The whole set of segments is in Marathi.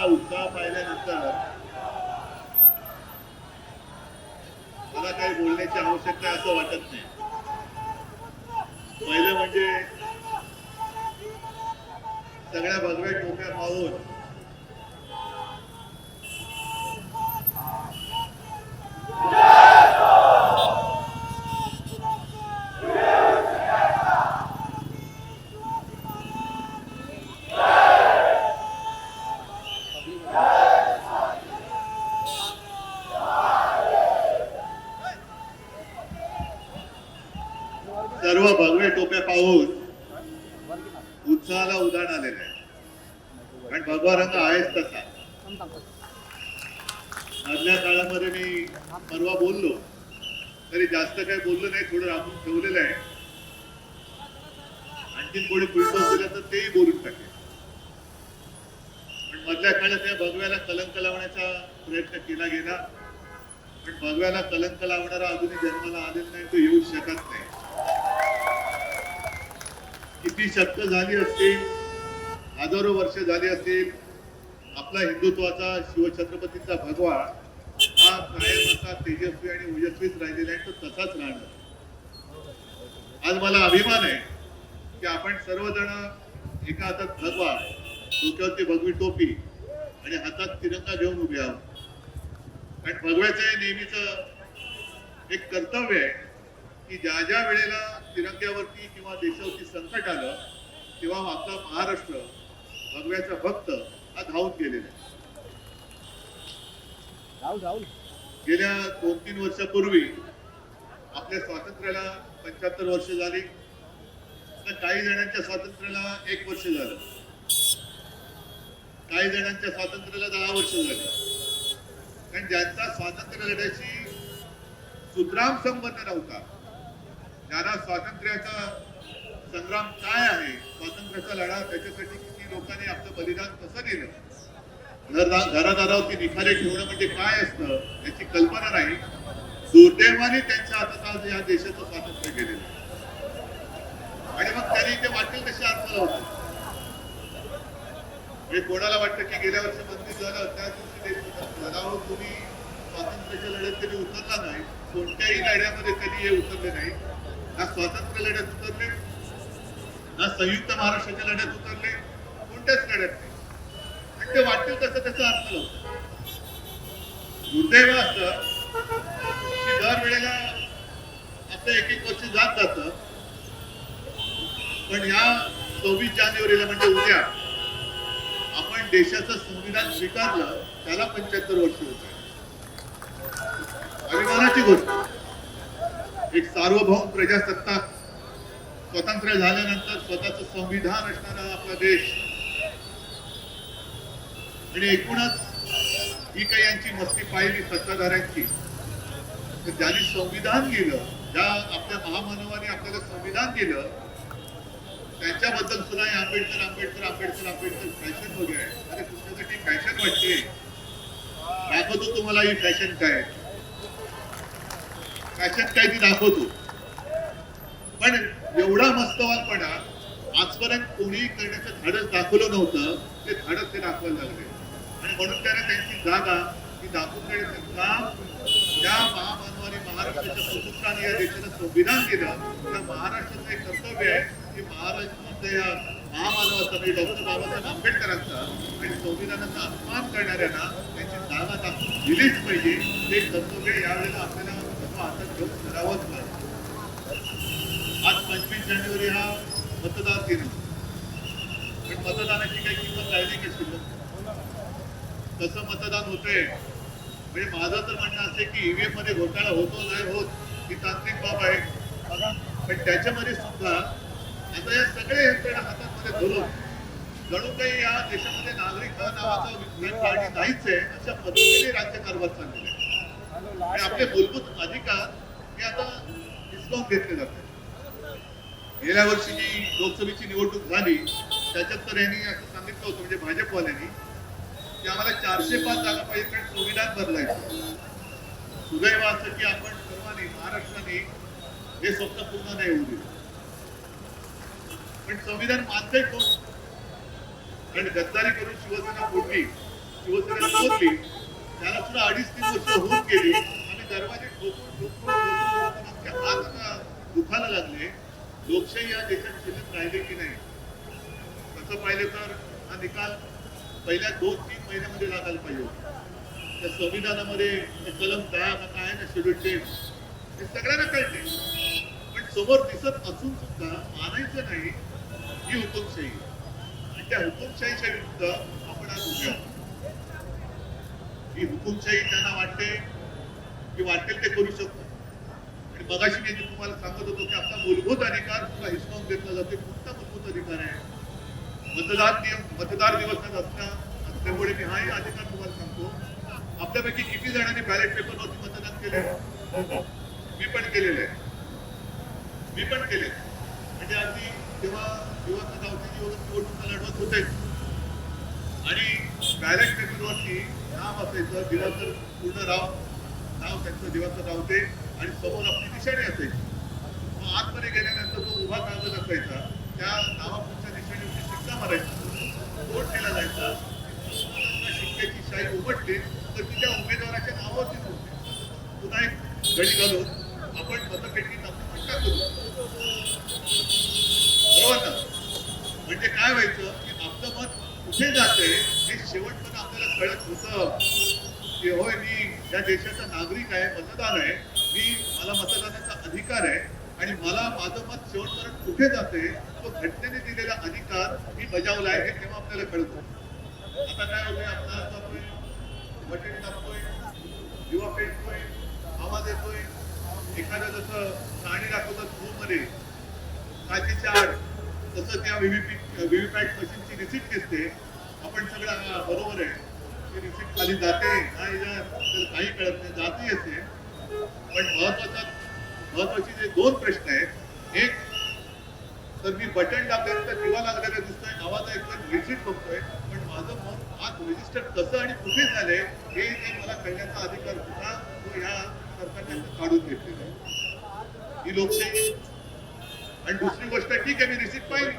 उत्साह पाहिल्यानंतर मला काही बोलण्याची आवश्यकता असं वाटत नाही. पहिलं म्हणजे सगळ्या भगव्या टोप्या पाहून सर्व भगवे टोप्या पाहून उत्साहाला उदाहरण आलेलं आहे. कारण भगवा रंग आहेच तसा. मधल्या काळामध्ये मी परवा बोललो तरी जास्त काही बोललो नाही, थोडं राखून ठेवलेलं आहे. आणखीन कोणी पुढचं दिलं तर तेही बोलून टाकेल. पण मधल्या काळात या भगव्याला कलंक लावण्याचा प्रयत्न केला गेला, पण भगव्याला कलंक लावणारा अजूनही जन्माला आलेला नाही, तो येऊ शकत नाही. किती शतक झाली असतील, हजारो वर्ष झाली असतील, आपला हिंदुत्वाचा शिवछत्रपतींचा भगवा हा कायम असा तेजस्वी आणि ओजस्वीच राहिलेला आहे, तो तसाच राहणार. आज मला अभिमान आहे की आपण सर्वजण एका हातात भगवा, डोक्यावरती भगवी टोपी आणि हातात तिरंगा घेऊन उभे आहोत. कारण भगव्याचं हे नेहमीच एक कर्तव्य आहे की ज्या ज्या वेळेला तिरंग्यावरती किंवा देशावरती संकट आलं तेव्हा आपला महाराष्ट्र भगव्याचा भक्त हा धावून गेलेला आहे. गेल्या 2-3 वर्षापूर्वी आपल्या स्वातंत्र्याला 75 वर्ष झाली, तर काही जणांच्या स्वातंत्र्याला 1 वर्ष झालं, काही जणांच्या स्वातंत्र्याला 10 वर्ष झाली. कारण ज्यांचा स्वातंत्र्य लढ्याची सुतराम संबंध नव्हता, ज्यांना स्वातंत्र्याचा संग्राम काय आहे, स्वातंत्र्याचा लढा, त्याच्यासाठी किती लोकांनी आपलं बलिदान कसं दिलं, घरादारावरती निखारे ठेवणं म्हणजे काय असतं याची कल्पना नाही, दुर्दैवाने त्यांच्या हातात आज या देशाचं स्वातंत्र्य गेलेलं. आणि मग त्यांनी ते वाटेल तसे अर्थ लावतात. म्हणजे कोणाला वाटतं की गेल्या वर्षी बंदी झालं, त्या दिवशी देश झाल्यावर तुम्ही स्वातंत्र्याच्या लढ्यात कधी उतरला नाही, कोणत्याही लढ्यामध्ये कधी हे उतरले नाही, ना स्वातंत्र्य लढ्यात उतरले, ना संयुक्त महाराष्ट्राच्या लढ्यात उतरले, कोणत्याच लढ्यात नाही. आणि ते वाटेल तसं त्याचा अर्थ लावतात. दुर्दैव असतं की दर वेळेला आपलं 1-1 वर्ष जात जातं, पण या 26 जानेवारीला म्हणजे उद्या आपण देशाचं संविधान स्वीकारलं, त्याला 75 वर्ष होत आहे. अभिमानाची गोष्ट. एक सार्वभौम प्रजासत्ताक स्वातंत्र्य झाल्यानंतर स्वतःचं संविधान असणारा आपला देश, आणि एकूणच ही काही यांची मस्ती पाहिली सत्ताधाऱ्यांची, तर ज्यांनी संविधान दिलं, ज्या आपल्या महामानवाने आपल्याला संविधान दिलं, त्यांच्याबद्दल सुद्धा आंबेडकर आंबेडकर आंबेडकर आंबेडकर फॅशन वगैरे आहे. अरे तुमच्यासाठी फॅशन वाटते, दाखवतो तुम्हाला ही फॅशन काय, फॅशन काय ती दाखवतो. पण एवढा मस्तवालपणा आजपर्यंत कोणी करण्याचं धाडस दाखवलं नव्हतं, ते धाडस ते दाखवायला लागले. आणि म्हणून त्याने त्यांची जागा ती दाखवून देण्याचं काम ज्या महामानवाने महाराष्ट्राच्या सुपुत्राने या देशाला संविधान दिलं, त्या महाराष्ट्राचं एक कर्तव्य आहे की महाराष्ट्राच्या या महामानवाचा म्हणजे डॉक्टर बाबासाहेब आंबेडकरांचा आणि संविधानाचा अपमान करणाऱ्यांना त्यांची जागा दाखवून दिलीच पाहिजे. ते कर्तव्य यावेळेला आपल्याला हातात घेऊन करावंच लागेल. आज 25 जानेवारी हा मतदार दिन, पण मतदानाची काही किंमत राहिली का शिल्लक? कसं मतदान होतंय, म्हणजे माझं तर म्हणणं असं की ईव्हीएम मध्ये घोटाळा होतो नाही होत ही तांत्रिक बाब आहे, पण त्याच्यामध्ये सुद्धा आता या सगळ्या यंत्रणा हातामध्ये धरून जणू काही या देशामध्ये नागरिक हा नावाचा प्राणी नाहीच आहे अशा पद्धतीने राज्यकारभार चाललेला आहे. आणि आपले मूलभूत अधिकार हे आता हिसकावून घेतले जातात. गेल्या वर्षी जी लोकसभेची निवडणूक झाली त्याच्यात तर यांनी असं सांगितलं होतं, म्हणजे भाजपवाल्यांनी, की आम्हाला 405 जागा पाहिजे कारण संविधान बदलायचं. सुदैव असं की आपण सर्वांनी महाराष्ट्राने हे स्वप्न पूर्ण नाही होऊ दिलं. पण संविधान मानतंय कोण? कारण गद्दारी करून शिवसेना फोडली, संपवली, त्याला सुद्धा 2.5-3 वर्ष होऊन गेली. आम्ही दरवाजे ठोकून आमचे हात आता दुखायला लागले. लोकशाही या देशात शिल्लक राहिले की नाही. तसं पाहिलं तर हा निकाल पहिल्या 2-3 महिन्यामध्ये लागायला पाहिजे होता. त्या संविधानामध्ये कलम 10 काय ना शेड्यूल टेक्स हे सगळ्यांना कळते, पण समोर दिसत असून सुद्धा मानायचं नाही ही हुकुमशाही. आणि त्या हुकुमशाहीच्या विरुद्ध आपण आज उभे आहोत. ही हुकुमशाही त्यांना वाटते की वाटेल ते करू शकतो. आणि मगाशी मी तुम्हाला सांगत होतो की आपला मूलभूत अधिकार सुद्धा हिसकावून घेतला जातो. कोणता मूलभूत अधिकार आहे? मतदार दिवस असल्यामुळे मी हाही अधिकार तुम्हाला सांगतो. आपल्यापैकी किती जणांनी बॅलेट पेपरवरती मतदान केले? मी पण केलेलं आहे. म्हणजे अगदी तेव्हा गावची निवडणुका लढवत होते आणि बॅलेट पेपरवरती नाव असायचं, दिवाकर पूर्ण नाव त्यांचं दिवाकर रावते आणि समोर आपली निशाणी असायची. मग आतमध्ये गेल्यानंतर तो उभा कागद असायचा, त्या नावापुढच्या निशाणीवरती शिक्का मारायचा, वोट केला जायचा. शिक्क्याची शाही उमटली तर तिच्या उमेदवाराच्या नावावरतीच होते. पुन्हा एक घडी घालून आपण मतपेटीत आपण करू. बरोबर ना? म्हणजे काय व्हायचं की आपलं मत कुठे जाते हे शेवटपर्यंत आपल्याला कळत होतं की होय मी या देशाचा नागरिक आहे, मतदार आहे, मला मतदानाचा अधिकार आहे आणि मला माझं मत शेवटपर्यंत कुठे जाते तो घटनेने दिलेला अधिकार मी बजावला आहे हे तेव्हा आपल्याला कळत होतं. आता काय होतंय, आपल्याला जातोय, बटन दाबतोय, दिवा पेटतोय, आवाज येतोय, एखादं जसं गाणी दाखवतात स्कूलमध्ये काचेच्या आड, तसं त्या व्हीव्हीपॅट मशीनची रिसिप्ट दिसते. आपण सगळं बरोबर आहे, ती रिसिप्ट खाली जाते काही कळत नाही, जाते येते. पण महत्वाचे जे 2 प्रश्न आहेत. एक तर मी बटन दाबल्यानंतर दिवा लागलेला दिसतोय, आवाज ऐकतोय, रिसिप्ट बघतोय, पण माझं मत आज रजिस्टर कसं आणि कुठे झालंय हे मला कळण्याचा अधिकार होता, तो या सरकारने काढून घेतलेला आहे. ही लोकशाही. आणि दुसरी गोष्ट, ठीक आहे मी रिसिप्ट पाहिली,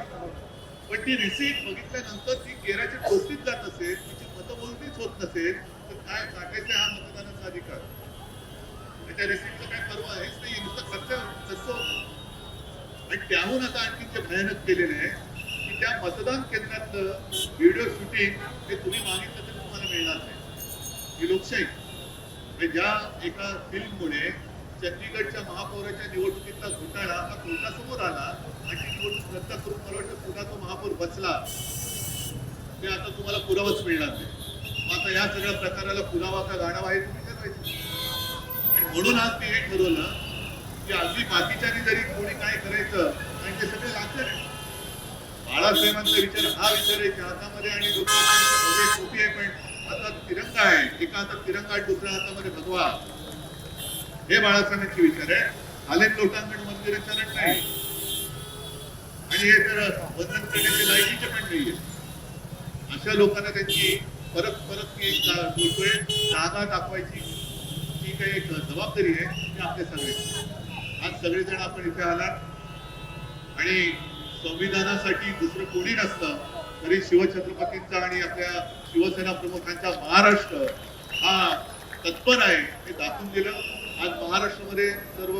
पण ती रिसिप्ट बघितल्यानंतर ती केराच्या टोपलीत जात असेल, तिची मतमोजणीच होत नसेल तर काय टाकायचं हा मतदानाचा अधिकार. त्या रिसिप्टचं काय परवा हेच नाही, नुसतं खर्च होतं. आणि त्याहून आता आणखी ते भयानक केलेलं आहे की त्या मतदान केंद्रातलं व्हिडिओ शूटिंग हे तुम्ही मागितलं तर तुम्हाला मिळणार नाही. ही लोकशाही. ज्या एका फिल्ममुळे चंदीगडच्या महापौराच्या निवडणुकीतला घोटाळा हा कोर्टासमोर आला आणि ती निवडणूक रद्द करून मला वाटतं पुन्हा तो महापौर बसला, ते आता तुम्हाला पुरावाच मिळणार नाही. आता या सगळ्या प्रकाराला पुरावा का गाणावा आहे तुम्ही ठरवायचं. आणि म्हणून आज मी हे ठरवलं की अगदी बाकीच्यांनी जरी कोणी काय करायचं आणि ते सगळे लागलं नाही. बाळासाहेबांचा विचार हा विचार आहे की हातामध्ये आणि दुसऱ्या टोपी आहे पण हातात तिरंगा आहे, एका हातात तिरंगा आणि दुसऱ्या हातामध्ये भगवा. हे बाळासाहेबांचे विचार आहे. आलेत लोटांगण मंदिर चरण नाही आणि हे तर वंदन करण्याचे लायकीचे पण नाहीये. अशा लोकांना त्यांची परत मी बोलतोय, जागा दाखवायची जी काही एक जबाबदारी आहे ती आपल्या सगळ्यांची. आज सगळेजण आपण इथे आलात आणि संविधानासाठी दुसरं कोणी नसतं तरी शिवछत्रपतींचा आणि आपल्या शिवसेना प्रमुखांचा महाराष्ट्र हा तत्पर आहे हे दाखवून दिलं. आज महाराष्ट्रामध्ये सर्व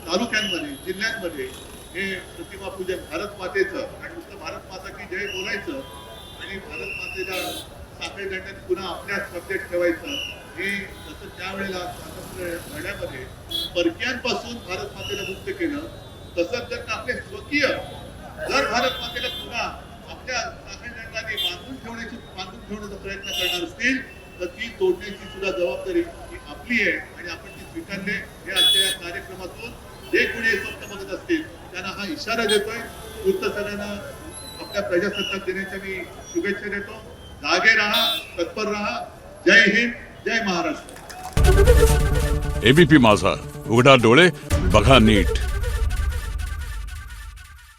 तालुक्यांमध्ये, जिल्ह्यांमध्ये हे प्रतिमा पूजन भारत मातेचं आणि नुसतं भारत माता की जय बोलायचं आणि भारत मातेला साखळी दंडात पुन्हा आपल्याच कब्जात ठेवायचं हे जसं त्यावेळेला स्वातंत्र्य लढ्यामध्ये परक्यांपासून भारत मातेला मुक्त केलं, तसंच जर आपले स्वकीय जर भारत मातेला पुन्हा आपल्या साखळी दंडाने बांधून ठेवण्याचा प्रयत्न करणार असतील तर ती तोडण्याची सुद्धा जबाबदारी ही आपली आहे आणि आपण ती स्वीकारले. हे आजच्या या कार्यक्रमातून जे कोणी हे स्वप्न बघत असतील त्यांना हा इशारा देतोय. पुढचं सगळ्यांना आपल्या प्रजासत्ताक दिनाच्या मी शुभेच्छा देतो. जागे राहा, तत्पर राहा. जय हिंद, जय महाराष्ट्र. एबीपी माझा, उघडा डोळे बघा नीट.